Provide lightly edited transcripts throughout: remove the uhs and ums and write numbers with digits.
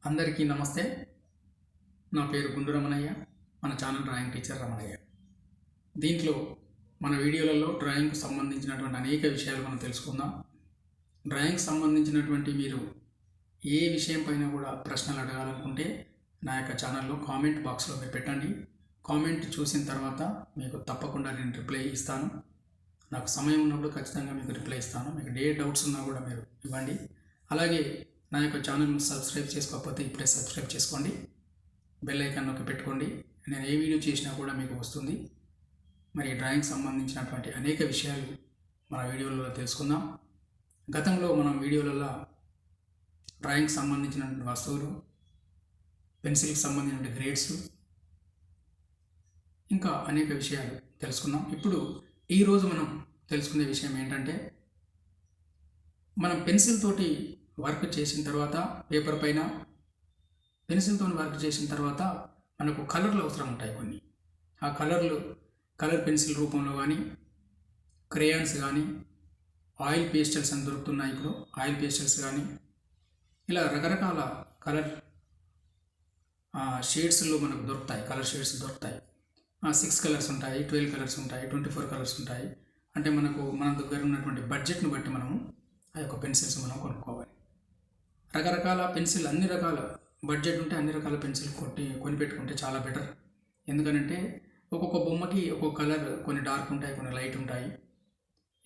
అందరికీ నమస్తే. నా పేరు గుండు రమణయ్య. మన ఛానల్ డ్రాయింగ్ టీచర్ రమణయ్య. దీంట్లో మన వీడియోలలో డ్రాయింగ్కు సంబంధించినటువంటి అనేక విషయాలు మనం తెలుసుకుందాం. డ్రాయింగ్కి సంబంధించినటువంటి మీరు ఏ విషయం పైన కూడా ప్రశ్నలు అడగాలనుకుంటే నా యొక్క ఛానల్లో కామెంట్ బాక్స్లో మీరు పెట్టండి. కామెంట్ చూసిన తర్వాత మీకు తప్పకుండా నేను రిప్లై ఇస్తాను. నాకు సమయం ఉన్నప్పుడు ఖచ్చితంగా మీకు రిప్లై ఇస్తాను. మీకు ఏ డౌట్స్ ఉన్నా కూడా మీరు ఇవ్వండి. అలాగే నా యొక్క ఛానల్ను సబ్స్క్రైబ్ చేసుకోకపోతే ఇప్పుడే సబ్స్క్రైబ్ చేసుకోండి. బెల్ ఐకాన్ నొక్కి పెట్టుకోండి. నేను ఏ వీడియో చేసినా కూడా మీకు వస్తుంది. మరి డ్రాయింగ్ సంబంధించినటువంటి అనేక విషయాలు మన వీడియోలలో తెలుసుకుందాం. గతంలో మనం వీడియోలలో డ్రాయింగ్కి సంబంధించినటువంటి వస్తువులు, పెన్సిల్కి సంబంధించిన గ్రేడ్స్, ఇంకా అనేక విషయాలు తెలుసుకున్నాం. ఇప్పుడు ఈరోజు మనం తెలుసుకునే విషయం ఏంటంటే, మనం పెన్సిల్ తోటి వర్క్ చేసిన తర్వాత పేపర్ పైన పెన్సిల్తో వర్క్ చేసిన తర్వాత మనకు కలర్లు అవసరం ఉంటాయి. కొన్ని ఆ కలర్ పెన్సిల్ రూపంలో కానీ, క్రేయాన్స్ కానీ, ఆయిల్ పేస్టల్స్ అని దొరుకుతున్నాయి. ఇప్పుడు ఆయిల్ పేస్టల్స్ కానీ, ఇలా రకరకాల కలర్ షేడ్స్లో మనకు దొరుకుతాయి. కలర్ షేడ్స్ దొరుకుతాయి. 6 కలర్స్ ఉంటాయి, 12 కలర్స్ ఉంటాయి, 24 కలర్స్ ఉంటాయి. అంటే మన దగ్గర ఉన్నటువంటి బడ్జెట్ను బట్టి మనము ఆ యొక్క పెన్సిల్స్ మనం కొనుక్కోవాలి. రకరకాల పెన్సిల్, అన్ని రకాల బడ్జెట్ ఉంటే అన్ని రకాల పెన్సిల్ కొని పెట్టుకుంటే చాలా బెటర్. ఎందుకంటే ఒక్కొక్క బొమ్మకి ఒక్కొక్క కలర్, కొన్ని డార్క్ ఉంటాయి, కొన్ని లైట్ ఉంటాయి.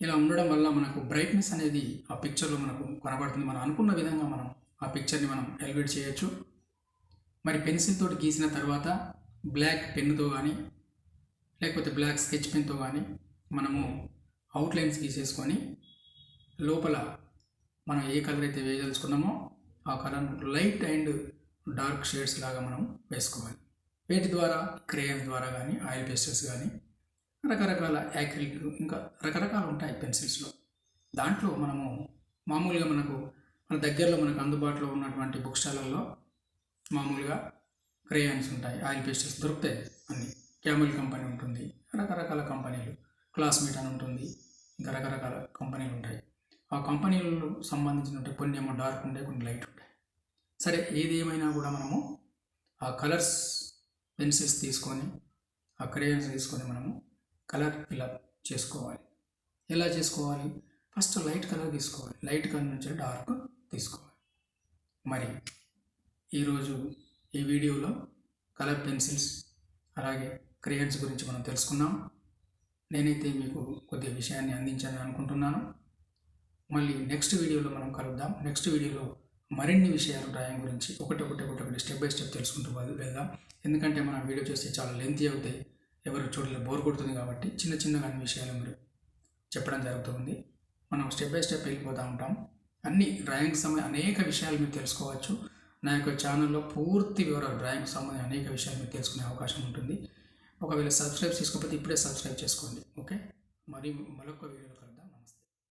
ఇలా ఉండడం వల్ల మనకు బ్రైట్నెస్ అనేది ఆ పిక్చర్లో మనకు కనబడుతుంది. మనం అనుకున్న విధంగా మనం ఆ పిక్చర్ని మనం ఎలివేట్ చేయొచ్చు. మరి పెన్సిల్ తోటి గీసిన తర్వాత బ్లాక్ పెన్నుతో కానీ, లేకపోతే బ్లాక్ స్కెచ్ పెన్తో కానీ మనము అవుట్లైన్స్ గీసేసుకొని లోపల మనం ఏ కలర్ అయితే వేయదలుచుకున్నామో ఆ colour light and dark shades లాగా మనం వేసుకోవాలి. వీటి ద్వారా క్రేయాన్స్ ద్వారా కానీ, ఆయిల్ పేస్టల్స్ కానీ, రకరకాల యాక్రిలిక్, ఇంకా రకరకాలు ఉంటాయి పెన్సిల్స్లో. దాంట్లో మనము మామూలుగా మన దగ్గరలో మనకు అందుబాటులో ఉన్నటువంటి బుక్ స్టాళ్ళల్లో మామూలుగా క్రేయాన్స్ ఉంటాయి, ఆయిల్ పేస్టల్స్ దొరుకుతాయి. అన్ని క్యామెల్ కంపెనీ ఉంటుంది, రకరకాల కంపెనీలు, క్లాస్మేట్ అని ఉంటుంది, ఇంకా రకరకాల కంపెనీలు ఉంటాయి. ఆ కంపెనీలకు సంబంధించినట్టు కొన్ని ఏమో డార్క్ ఉంటాయి, కొన్ని లైట్ ఉంటాయి. సరే, ఏది ఏమైనా కూడా మనము ఆ కలర్స్ పెన్సిల్స్ తీసుకొని, ఆ క్రేయాన్స్ తీసుకొని మనము కలర్ ఫిల్అప్ చేసుకోవాలి. ఎలా చేసుకోవాలి? ఫస్ట్ లైట్ కలర్ తీసుకోవాలి, లైట్ కలర్ నుంచి డార్క్ తీసుకోవాలి. మరి ఈరోజు ఈ వీడియోలో కలర్ పెన్సిల్స్ అలాగే క్రేయాన్స్ గురించి మనం తెలుసుకున్నాం. నేనైతే మీకు కొద్ది విషయాన్ని అందించాలని అనుకుంటున్నాను. మళ్ళీ నెక్స్ట్ వీడియోలో మనం కలుద్దాం. నెక్స్ట్ వీడియోలో మరిన్ని విషయాలు డ్రాయింగ్ గురించి ఒకటి స్టెప్ బై స్టెప్ తెలుసుకుంటూ వెళ్దాం. ఎందుకంటే మనం వీడియో చేస్తే చాలా లెంతీ అవుతాయి, ఎవరు చూడలేదు, బోర్ కొడుతుంది. కాబట్టి చిన్నగా అన్ని విషయాలు మీరు చెప్పడం జరుగుతుంది. మనం స్టెప్ బై స్టెప్ వెళ్ళిపోతూ ఉంటాం. అన్ని డ్రాయింగ్ అనేక విషయాలు మీరు తెలుసుకోవచ్చు. నా యొక్క ఛానల్లో పూర్తి వివరాలు డ్రాయింగ్ సంబంధించిన అనేక విషయాలు మీరు తెలుసుకునే అవకాశం ఉంటుంది. ఒకవేళ సబ్స్క్రైబ్ చేసుకోకపోతే ఇప్పుడే సబ్స్క్రైబ్ చేసుకోండి. ఓకే, మరి మరొక వీడియోలో